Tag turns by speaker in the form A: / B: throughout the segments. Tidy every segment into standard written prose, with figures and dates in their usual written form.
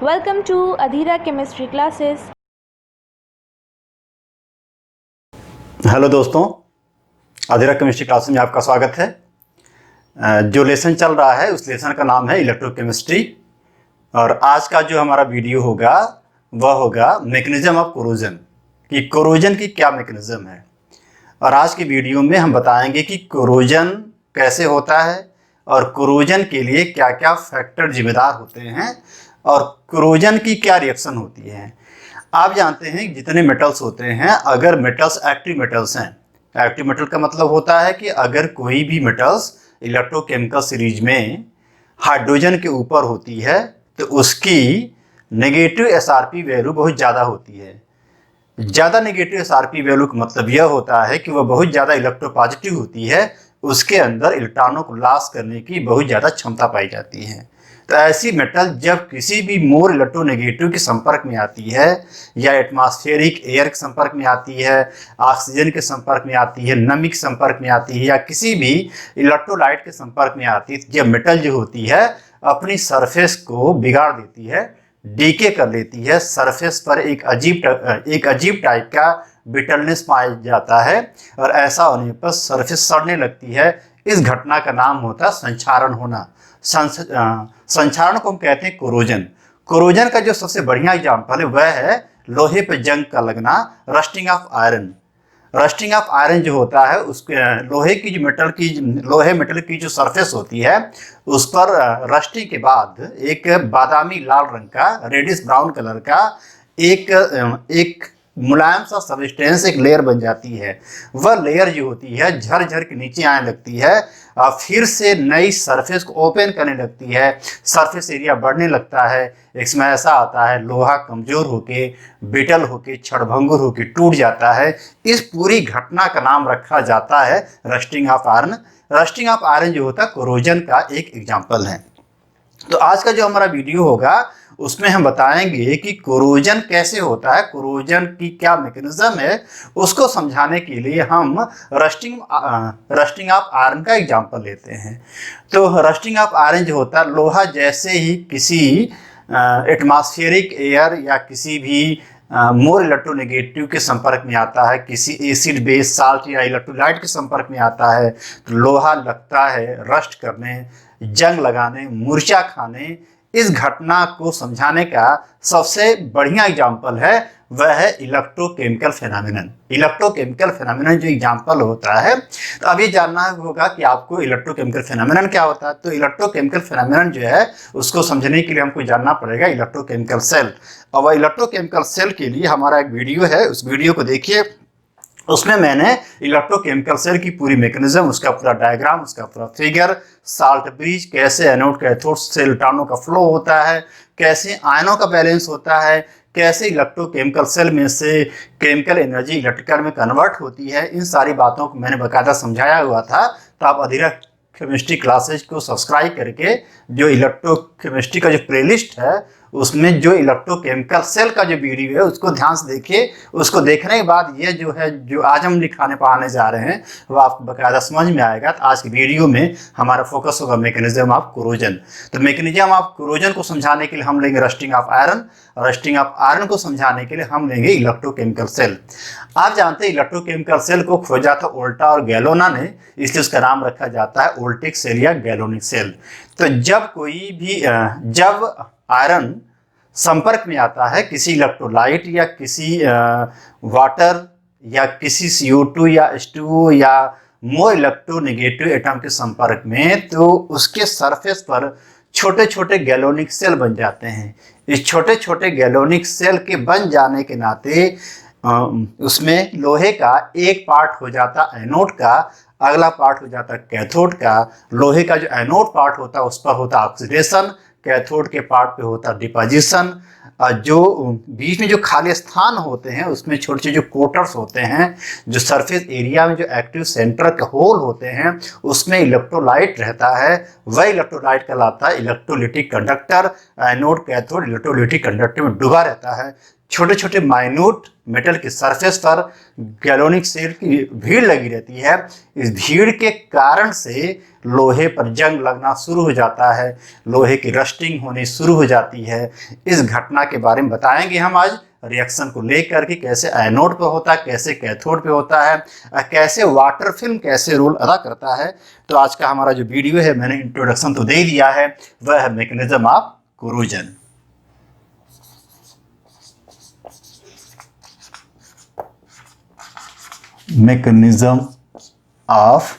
A: Welcome to Adhira Chemistry Classes.
B: Hello दोस्तों, अधीरा chemistry class में आपका स्वागत है। जो लेसन चल रहा है उस लेसन का नाम है इलेक्ट्रोकेमिस्ट्री। और आज का जो हमारा वीडियो होगा वह होगा मैकेनिज्म ऑफ कोरोजन, कि कोरोजन की क्या मैकेनिज्म है। और आज की वीडियो में हम बताएंगे कि कोरोजन कैसे होता है और कोरोजन के लिए क्या क्या फैक्टर जिम्मेदार होते हैं और कोरोजन की क्या रिएक्शन होती है। आप जानते हैं जितने मेटल्स होते हैं, अगर मेटल्स एक्टिव मेटल्स हैं, एक्टिव मेटल का मतलब होता है कि अगर कोई भी मेटल्स इलेक्ट्रोकेमिकल सीरीज में हाइड्रोजन के ऊपर होती है तो उसकी नेगेटिव एसआरपी वैल्यू बहुत ज़्यादा होती है। ज़्यादा नेगेटिव एसआरपी वैल्यू का मतलब यह होता है कि वह बहुत ज़्यादा इलेक्ट्रोपॉजिटिव होती है, उसके अंदर इलेक्ट्रॉनों को लॉस करने की बहुत ज़्यादा क्षमता पाई जाती है। तो ऐसी मेटल जब किसी भी मोर इलेक्ट्रोनेगेटिव के संपर्क में आती है या एटमॉस्फेरिक एयर के संपर्क में आती है, ऑक्सीजन के संपर्क में आती है, नमी के संपर्क में आती है या किसी भी इलेक्ट्रोलाइट के संपर्क में आती है, जब मेटल जो होती है अपनी सरफेस को बिगाड़ देती है, डीके कर लेती है, सरफेस पर एक अजीब टाइप का बिटलनेस पाया जाता है और ऐसा होने पर सरफेस सड़ने लगती है। इस घटना का नाम होता है संक्षारण होना। संक्षारण को हम कहते हैं कोरोजन। कोरोजन का जो सबसे बढ़िया एग्जाम्पल है वह है लोहे पर जंग का लगना, rusting of iron. Rusting of iron जो होता है उसके लोहे मेटल की जो सरफेस होती है उस पर रस्टिंग के बाद एक बादामी लाल रंग का, रेडिश ब्राउन कलर का एक मुलायम सा सबस्टेंस, एक लेयर बन जाती है। वह लेयर जो होती है झर झर के नीचे आने लगती है और फिर से नई सरफेस को ओपन करने लगती है, सरफेस एरिया बढ़ने लगता है। एक समय ऐसा आता है लोहा कमजोर होके, बिटल होके, क्षणभंगुर होके टूट जाता है। इस पूरी घटना का नाम रखा जाता है rusting of iron. Rusting of iron जो होता है कोरोजन का एक एग्जाम्पल है। तो आज का जो हमारा वीडियो होगा उसमें हम बताएंगे कि कोरोजन कैसे होता है, कोरोजन की क्या मैकेनिज्म है। उसको समझाने के लिए हम रस्टिंग ऑफ आयरन का एग्जांपल लेते हैं। तो रस्टिंग ऑफ आयरन जो होता है, लोहा जैसे ही किसी एटमॉस्फेरिक एयर या किसी भी मोर इलेक्ट्रोनेगेटिव के संपर्क में आता है, किसी एसिड बेस साल्ट या इलेक्ट्रोलाइट के संपर्क में आता है तो लोहा लगता है रस्ट करने, जंग लगाने, मूर्छा खाने। इस घटना को समझाने का सबसे बढ़िया एग्जाम्पल है वह है इलेक्ट्रोकेमिकल फेनोमेनन। इलेक्ट्रोकेमिकल फेनोमेनन जो एग्जाम्पल होता है, तो अब ये जानना होगा कि आपको इलेक्ट्रोकेमिकल फेनोमेनन क्या होता है। तो इलेक्ट्रोकेमिकल फेनोमेनन जो है उसको समझने के लिए हमको जानना पड़ेगा इलेक्ट्रोकेमिकल सेल। और वह इलेक्ट्रोकेमिकल सेल के लिए हमारा एक वीडियो है, उस वीडियो को देखिए। उसमें मैंने इलेक्ट्रोकेमिकल सेल की पूरी मैकेनिज्म, उसका पूरा डायग्राम, उसका पूरा फिगर, साल्ट ब्रिज, कैसे एनोड कैथोड से इलेक्ट्रॉनों का फ्लो होता है, कैसे आयनों का बैलेंस होता है, कैसे इलेक्ट्रोकेमिकल सेल में से केमिकल एनर्जी इलेक्ट्रिकल में कन्वर्ट होती है, इन सारी बातों को मैंने बाकायदा समझाया हुआ था। तो आप अधीरा केमिस्ट्री क्लासेज को सब्सक्राइब करके जो इलेक्ट्रोकेमिस्ट्री का जो प्लेलिस्ट है उसमें जो इलेक्ट्रोकेमिकल सेल का जो वीडियो है उसको ध्यान से देखिए। उसको देखने के बाद ये जो है जो आज हम दिखाने पढ़ाने जा रहे हैं वो आपको बाकायदा समझ में आएगा। तो आज की वीडियो में हमारा फोकस होगा मैकेनिज्म ऑफ कोरोजन। तो मैकेनिज्म ऑफ कोरोजन को समझाने के लिए हम लेंगे रस्टिंग ऑफ आयरन, और रस्टिंग ऑफ आयरन को समझाने के लिए हम लेंगे इलेक्ट्रोकेमिकल सेल। आप जानते हैं इलेक्ट्रोकेमिकल सेल को खोजा था ओल्टा और गैलोना ने, इसलिए उसका नाम रखा जाता है ओल्टिक सेल या गैलोनिक सेल। तो जब आयरन संपर्क में आता है किसी इलेक्ट्रोलाइट या किसी वाटर या किसी CO2 या H2O या मोर इलेक्ट्रोनेगेटिव एटम के संपर्क में, तो उसके सरफेस पर छोटे छोटे गैलोनिक सेल बन जाते हैं। इस छोटे छोटे गैलोनिक सेल के बन जाने के नाते उसमें लोहे का एक पार्ट हो जाता एनोड का, अगला पार्ट हो जाता कैथोड का। लोहे का जो एनोड पार्ट होता है उस पर होता ऑक्सीडेशन, कैथोड के पार्ट पे होता डिपोजिशन। जो बीच में जो खाली स्थान होते हैं उसमें छोटे छोटे जो कोटर्स होते हैं, जो सरफेस एरिया में जो एक्टिव सेंटर के होल होते हैं उसमें इलेक्ट्रोलाइट रहता है। वह इलेक्ट्रोलाइट कहलाता है electrolytic conductor. Anode cathode electrolytic conductor में डूबा रहता है। छोटे छोटे माइन्यूट मेटल की सरफेस पर गैल्वेनिक सेल की भीड़ लगी रहती है। इस भीड़ के कारण से लोहे पर जंग लगना शुरू हो जाता है, लोहे की रस्टिंग होनी शुरू हो जाती है। इस घटना के बारे में बताएंगे हम आज, रिएक्शन को लेकर के कैसे एनोड पे होता है, कैसे कैथोड पे होता है, कैसे वाटर फिल्म कैसे रोल अदा करता है। तो आज का हमारा जो वीडियो है, मैंने इंट्रोडक्शन तो दे दिया है, वह है mechanism of corrosion. Mechanism of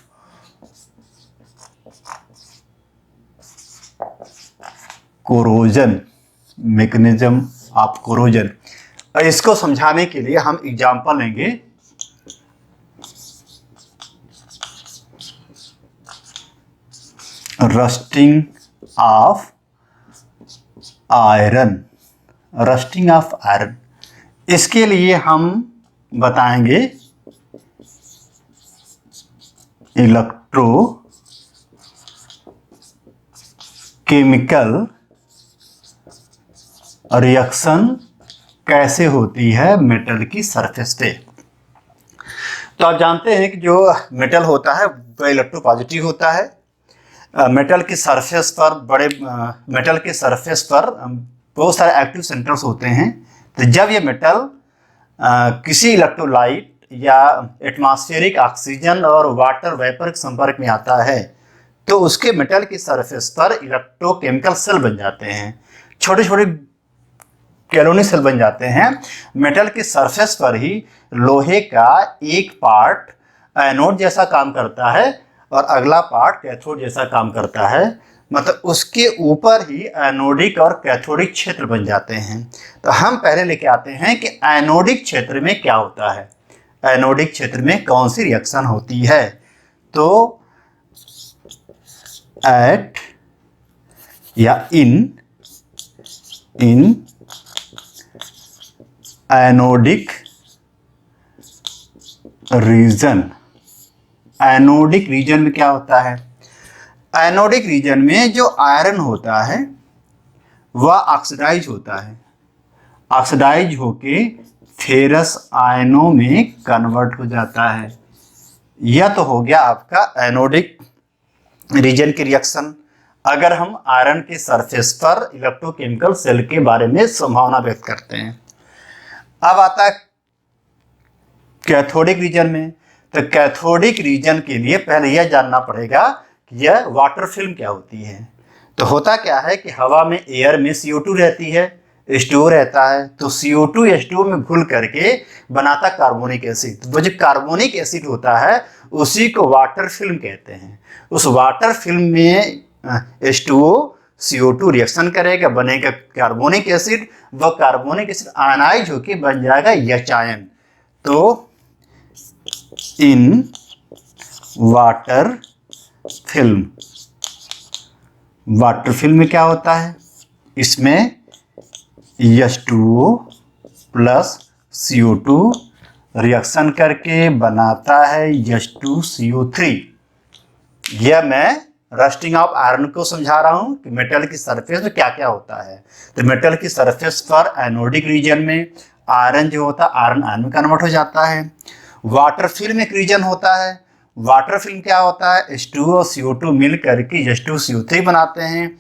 B: corrosion, mechanism of corrosion. इसको समझाने के लिए हम एग्जांपल लेंगे। Rusting of iron, rusting of iron. इसके लिए हम बताएंगे इलेक्ट्रो केमिकल रिएक्शन कैसे होती है मेटल की सरफेस पे। तो आप जानते हैं कि जो मेटल होता है वह इलेक्ट्रोपॉजिटिव होता है। मेटल की सरफेस पर मेटल के सरफेस पर बहुत सारे एक्टिव सेंटर्स होते हैं। तो जब ये मेटल किसी इलेक्ट्रोलाइट या एटमॉस्फेरिक ऑक्सीजन और वाटर वेपर के संपर्क में आता है तो उसके मेटल की सरफेस पर इलेक्ट्रोकेमिकल सेल बन जाते हैं, छोटे छोटे गैल्वेनिक सेल बन जाते हैं। मेटल की सरफेस पर ही लोहे का एक पार्ट एनोड जैसा काम करता है और अगला पार्ट कैथोड जैसा काम करता है। मतलब उसके ऊपर ही एनोडिक और कैथोडिक क्षेत्र बन जाते हैं। तो हम पहले लेके आते हैं कि एनोडिक क्षेत्र में क्या होता है, एनोडिक क्षेत्र में कौन सी रिएक्शन होती है। तो एट या इन एनोडिक रीजन, एनोडिक रीजन में क्या होता है, एनोडिक रीजन में जो आयरन होता है वह ऑक्सीडाइज होता है, ऑक्सीडाइज होके फेरस आयनों में कन्वर्ट हो जाता है। यह तो हो गया आपका एनोडिक रीजन की रिएक्शन। अगर हम आयरन के सरफेस पर इलेक्ट्रोकेमिकल सेल के बारे में संभावना व्यक्त करते हैं। अब आता है कैथोडिक रीजन में। तो कैथोडिक रीजन के लिए पहले यह जानना पड़ेगा कि यह वाटर फिल्म क्या होती है। तो होता क्या है कि हवा में, एयर में CO2 रहती है, H2O रहता है। तो CO2 H2O में घुल करके बनाता कार्बोनिक एसिड। वो जो कार्बोनिक एसिड होता है उसी को वाटर फिल्म कहते हैं। उस वाटर फिल्म में H2O CO2 रिएक्शन करेगा, बनेगा कार्बोनिक एसिड। वह कार्बोनिक एसिड आयनाइज होकर बन जाएगा एच आयन। तो in water film, water film में क्या होता है, इसमें H2O प्लस CO2 रिएक्शन करके बनाता है H2CO3। यह मैं रस्टिंग ऑफ आयरन को समझा रहा हूं कि मेटल की सरफेस में क्या क्या होता है। तो मेटल की सरफेस पर एनोडिक रीजन में आयरन जो होता है आयरन आयन में कन्वर्ट हो जाता है। वाटर फिल्म एक रीजन होता है। वाटर फिल्म क्या होता है, H2O और CO2 मिल करके H2CO3 बनाते हैं।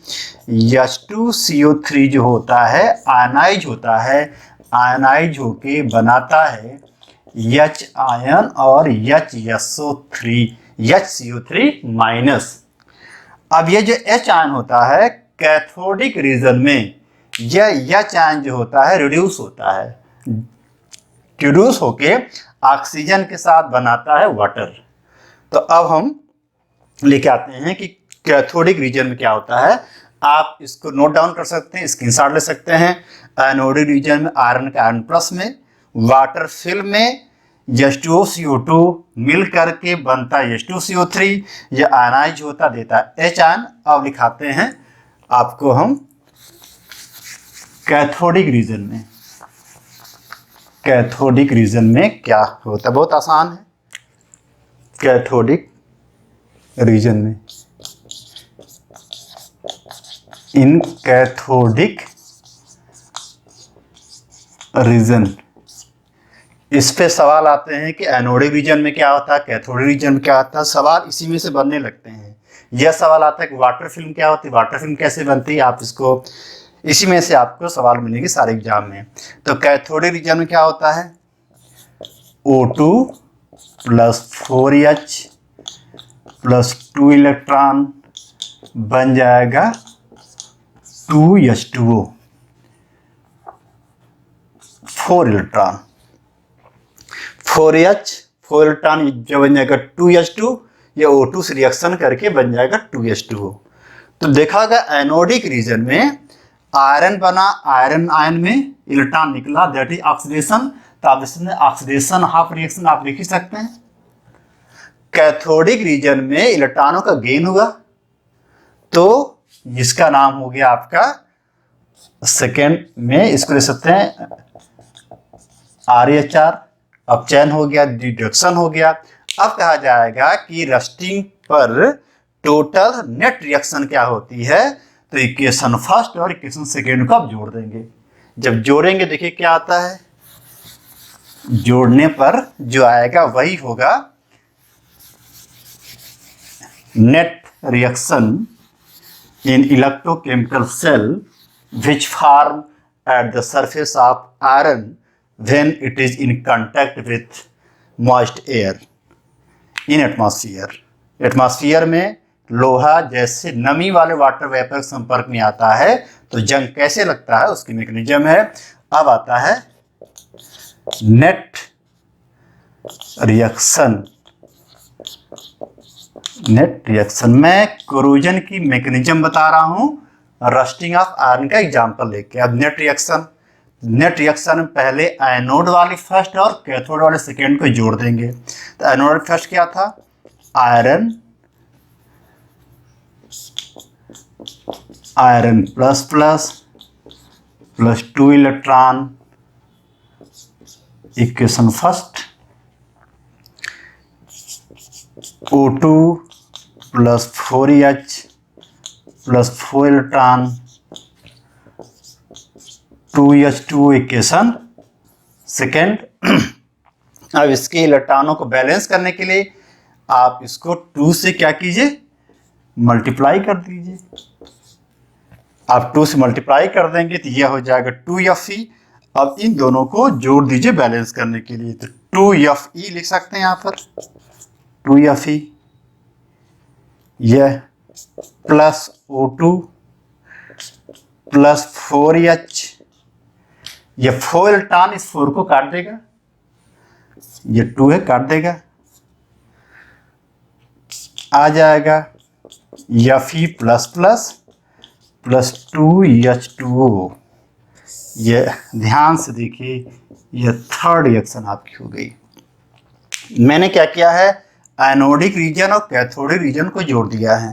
B: H2CO3 जो होता है आयनाइज होता है, आयनाइज होके बनाता है H आयन और HCO3 माइनस। अब ये जो H आयन होता है कैथोडिक रीजन में, यह H आयन जो होता है रिड्यूस होता है, रिड्यूस होके ऑक्सीजन के साथ बनाता है वाटर। तो अब हम लेके आते हैं कि कैथोडिक रीजन में क्या होता है। आप इसको नोट डाउन कर सकते हैं, स्क्रीनशॉट ले सकते हैं। एनोडिक रीजन में आयरन का आयरन प्लस में, वाटर फिल्म में H2CO2 मिल करके बनता है H2CO3। यह आयनाइज होता देता है H आयन। अब लिखाते हैं आपको हम कैथोडिक रीजन में, कैथोडिक रीजन में क्या होता है, बहुत आसान है। कैथोडिक रीजन में, इन कैथोडिक रीजन। इस पे सवाल आते हैं कि एनोडिक रीजन में क्या होता है, कैथोडिक रीजन में क्या होता है, सवाल इसी में से बनने लगते हैं। यह सवाल आता है कि वाटर फिल्म क्या होती है, वाटर फिल्म कैसे बनती है, आप इसको इसी में से आपको सवाल मिलेंगे सारे एग्जाम में। तो कैथोडिक रीजन में क्या होता है, O2 plus 4H plus 2 electron बन जाएगा 2H2O, 4 इलेक्ट्रॉन, 4H 4 इलेक्ट्रॉन जो बन जाएगा 2H2, ये O2 से रिएक्शन करके बन जाएगा 2H2O। तो देखा गया एनोडिक रीजन में आयरन बना, आयरन आयन में इलेक्ट्रॉन निकला, दैट इज ऑक्सीडेशन। तो आप इसमें ऑक्सीडेशन हाफ रिएक्शन आप लिख ही सकते हैं। कैथोडिक रीजन में इलेक्ट्रॉनों का गेन हुआ, तो जिसका नाम हो गया आपका सेकेंड में इसको ले सकते हैं RHR। अब चयन हो गया, डिडक्शन हो गया। अब कहा जाएगा कि रस्टिंग पर टोटल नेट रिएक्शन क्या होती है, तो इक्वेशन फर्स्ट और इक्वेशन सेकेंड को आप जोड़ देंगे। जब जोड़ेंगे देखिए क्या आता है, जोड़ने पर जो आएगा वही होगा net reaction in electrochemical cell which form at the surface of iron when it is in contact with moist air in atmosphere। Atmosphere में लोहा जैसे नमी वाले वाटर वेपर संपर्क में आता है तो जंग कैसे लगता है, उसकी मैकेनिज्म है। अब आता है नेट रिएक्शन। नेट रिएक्शन में कोरोजन की मैकेनिज्म बता रहा हूं, रस्टिंग ऑफ आयरन का एग्जांपल लेके। अब नेट रिएक्शन में पहले एनोड वाले फर्स्ट और कैथोड वाले सेकेंड को जोड़ देंगे। तो एनोड फर्स्ट क्या था, iron plus plus plus 2 electron, equation first. O2 plus 4H plus 4 electron 2H2 equation second. अब इसके इलेक्ट्रॉनों को बैलेंस करने के लिए आप इसको 2 से क्या कीजिए, मल्टीप्लाई कर दीजिए। आप 2 से मल्टीप्लाई कर देंगे तो यह हो जाएगा 2Fe। अब इन दोनों को जोड़ दीजिए बैलेंस करने के लिए, तो 2Fe लिख सकते हैं यहाँ पर, 2Fe। यह प्लस O2 प्लस 4H, यह 4 इलेक्ट्रॉन इस 4 को काट देगा, ये 2 है काट देगा, आ जाएगा Fe plus plus plus 2H2O। ये ध्यान से देखिए, ये थर्ड रिएक्शन आपकी हो गई। मैंने क्या किया है, एनोडिक रीजन और कैथोडिक रीजन को जोड़ दिया है।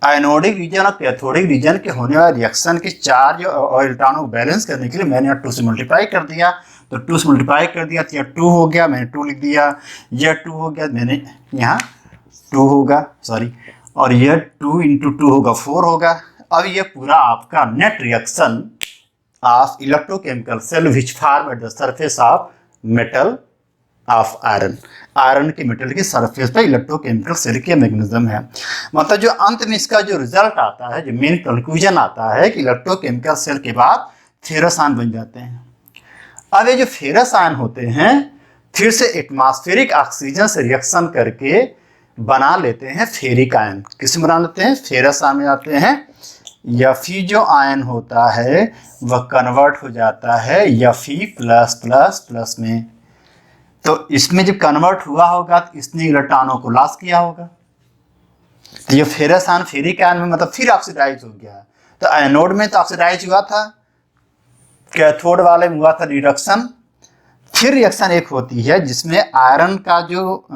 B: एनोडिक रीजन और कैथोडिक रीजन के होने वाले रिएक्शन के चार्ज और इलेक्ट्रॉनों को बैलेंस करने के लिए मैंने यहाँ 2 से मल्टीप्लाई कर दिया। तो 2 से मल्टीप्लाई कर दिया तो यह 2 हो गया, मैंने 2 लिख दिया। यह 2 हो गया, मैंने यहाँ 2 होगा, सॉरी, और यह 2 इंटू 2 होगा 4 होगा। अब यह पूरा आपका net reaction of electrochemical cell which form at the surface of metal of iron. Iron के मेटल के सरफेस पर इलेक्ट्रोकेमिकल सेल के मैकेनिज्म है। मतलब जो अंत में इसका जो रिजल्ट आता है, जो मेन कंक्लूजन आता है कि इलेक्ट्रोकेमिकल सेल के बाद फेरस आयन बन जाते हैं। अब ये जो फेरस आयन होते हैं फिर से एटमॉस्फेरिक ऑक्सीजन से रिएक्शन करके बना लेते हैं फेरिक आयन। किस में बना लेते हैं, फेरस आयन में जाते हैं। Fe जो आयन होता है वह कन्वर्ट हो जाता है Fe प्लस प्लस प्लस में। तो इसमें जब कन्वर्ट हुआ होगा तो इसने इलेक्ट्रॉनों को लॉस किया होगा, तो ये फेरस आयन फेरिक आयन में मतलब फिर ऑक्सीडाइज हो गया। तो एनोड में तो ऑक्सीडाइज हुआ था, कैथोड वाले में हुआ था रिडक्शन। फिर रिएक्शन एक होती है जिसमें आयरन का जो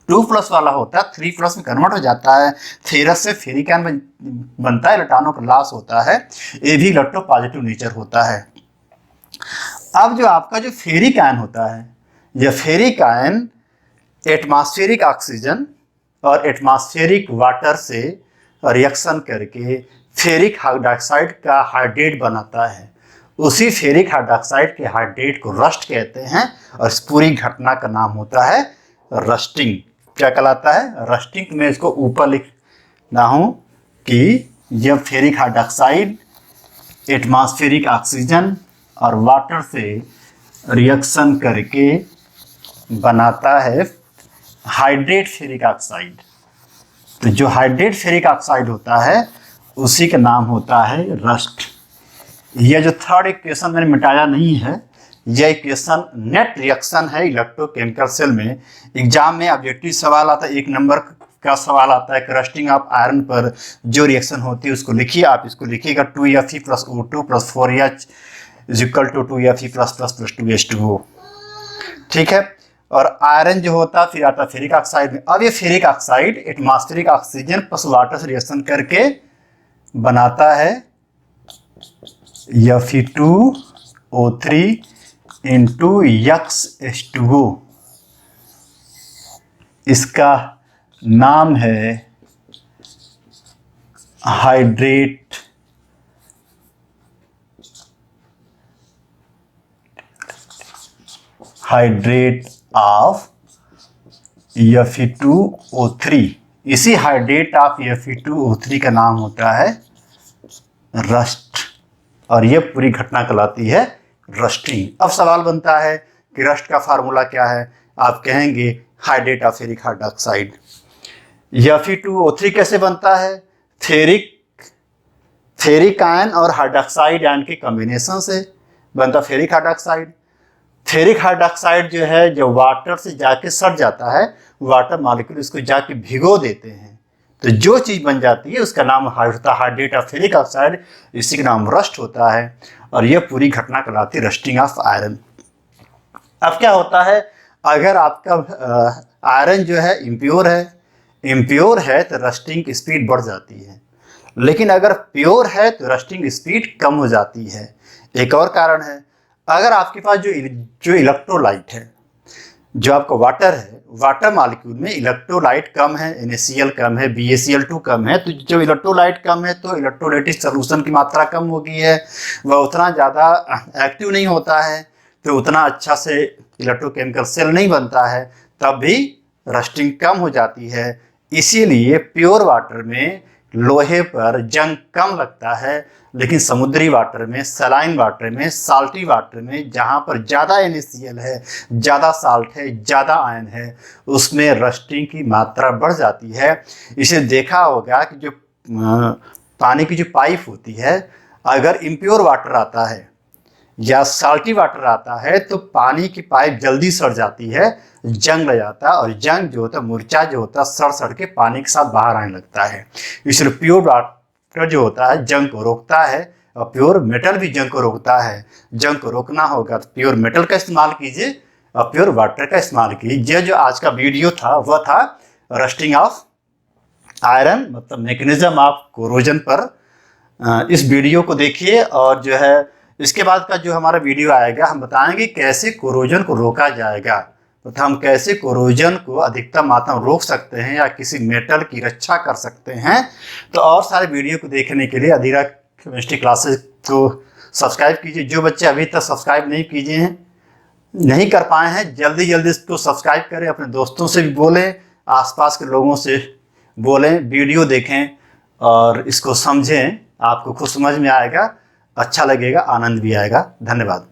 B: 2 प्लस वाला होता है 3 प्लस में कन्वर्ट हो जाता है, फेरस से फेरिक आयन बनता है, इलेक्ट्रॉनों का लॉस होता है। ये भी इलेक्ट्रोपॉजिटिव नेचर होता है। अब जो आपका जो फेरिक आयन होता है, यह फेरिक आयन एटमॉस्फेरिक ऑक्सीजन और एटमॉस्फेरिक वाटर से रिएक्शन करके फेरिक हाइड्रोक्साइड का हाइड्रेट बनाता है। उसी फेरिक हाइड्रोक्साइड के हाइड्रेट को रस्ट कहते हैं और इस पूरी घटना का नाम होता है रस्टिंग। क्या कहलाता है? रस्टिंग। मैं इसको ऊपर लिखना हूँ कि यह फेरिक हाइड्रोक्साइड एटमॉस्फेरिक ऑक्सीजन और वाटर से रिएक्शन करके बनाता है हाइड्रेट फेरिक ऑक्साइड। तो जो हाइड्रेट फेरिक ऑक्साइड होता है उसी का नाम होता है रस्ट। यह जो थर्ड इक्वेशन मैंने मिटाया नहीं है, यह इक्वेशन नेट रिएक्शन है इलेक्ट्रोकेमिकल सेल में। एग्जाम में ऑब्जेक्टिव सवाल आता है, 1 नंबर का सवाल आता है कि रस्टिंग ऑफ आयरन पर जो रिएक्शन होती है उसको लिखिए। आप इसको लिखिएगा 2Fe + O2 + 4H = 2Fe ++ 2H2O। ठीक है। और आयरन जो होता है फिर आता है फेरिक ऑक्साइड में। अब ये ferric oxide atmospheric oxygen plus water से रिएक्शन करके बनाता है Fe2O3 × X2O। इसका नाम है हाइड्रेट ऑफ Fe2O3। इसी हाइड्रेट ऑफ Fe2O3 का नाम होता है रस्ट और यह पूरी घटना कहलाती है रस्टिंग। अब सवाल बनता है कि रस्ट का फार्मूला क्या है? आप कहेंगे hydrate of ferric hydroxide. Fe2O3 कैसे बनता है? फेरिक आयन और हाइड्रोक्साइड आयन के कॉम्बिनेशन से बनता फेरिक हाइड्रोक्साइड। फेरिक हाइड्रोक्साइड जो है जब वाटर से जाके सट जाता है, वाटर मॉलिक्यूल इसको जाके भिगो देते हैं, तो जो चीज़ बन जाती है उसका नाम होता है हाइड्रेट ऑफ फेरिक ऑक्साइड। इसी का नाम रस्ट होता है और यह पूरी घटना कहलाती है रस्टिंग ऑफ आयरन। अब क्या होता है, अगर आपका आयरन जो है इम्प्योर है तो रस्टिंग की स्पीड बढ़ जाती है, लेकिन अगर प्योर है तो रस्टिंग स्पीड कम हो जाती है। एक और कारण है, अगर आपके पास जो इलेक्ट्रोलाइट है, जो आपका वाटर है, वाटर मॉलिक्यूल में इलेक्ट्रोलाइट कम है, NaCl कम है, BaCl2 कम है, तो जब इलेक्ट्रोलाइट कम है तो इलेक्ट्रोलाइटिक सोल्यूशन की मात्रा कम हो गई है, वह उतना ज़्यादा एक्टिव नहीं होता है, तो उतना अच्छा से इलेक्ट्रोकेमिकल सेल नहीं बनता है, तब भी रस्टिंग कम हो जाती है। इसीलिए प्योर वाटर में लोहे पर जंग कम लगता है, लेकिन समुद्री वाटर में, सलाइन वाटर में, साल्टी वाटर में, जहाँ पर ज़्यादा NaCl है, ज़्यादा साल्ट है, ज़्यादा आयन है, उसमें रस्टिंग की मात्रा बढ़ जाती है। इसे देखा होगा कि जो पानी की जो पाइप होती है, अगर इम्प्योर वाटर आता है या साल्टी वाटर आता है तो पानी की पाइप जल्दी सड़ जाती है, जंग लग जाता है, और जंग जो होता है, मूर्छा जो होता है, सड़ के पानी के साथ बाहर आने लगता है। इसलिए प्योर वाटर जो होता है जंग को रोकता है, और प्योर मेटल भी जंग को रोकता है। जंग को रोकना होगा तो प्योर मेटल का इस्तेमाल कीजिए और प्योर वाटर का इस्तेमाल कीजिए। जो आज का वीडियो था वह था रस्टिंग ऑफ आयरन, मतलब मैकेनिज्म ऑफ कोरोजन पर। इस वीडियो को देखिए, और जो है इसके बाद का जो हमारा वीडियो आएगा हम बताएंगे कैसे कोरोजन को रोका जाएगा, तो हम कैसे कोरोजन को अधिकतम मात्रा में रोक सकते हैं या किसी मेटल की रक्षा कर सकते हैं। तो और सारे वीडियो को देखने के लिए अधीरा केमिस्ट्री क्लासेस को सब्सक्राइब कीजिए। जो बच्चे अभी तक सब्सक्राइब नहीं कर पाए हैं, जल्दी इसको सब्सक्राइब करें, अपने दोस्तों से भी बोलें, आसपास के लोगों से बोलें, वीडियो देखें और इसको समझें। आपको खुद समझ में आएगा, अच्छा लगेगा, आनंद भी आएगा। धन्यवाद।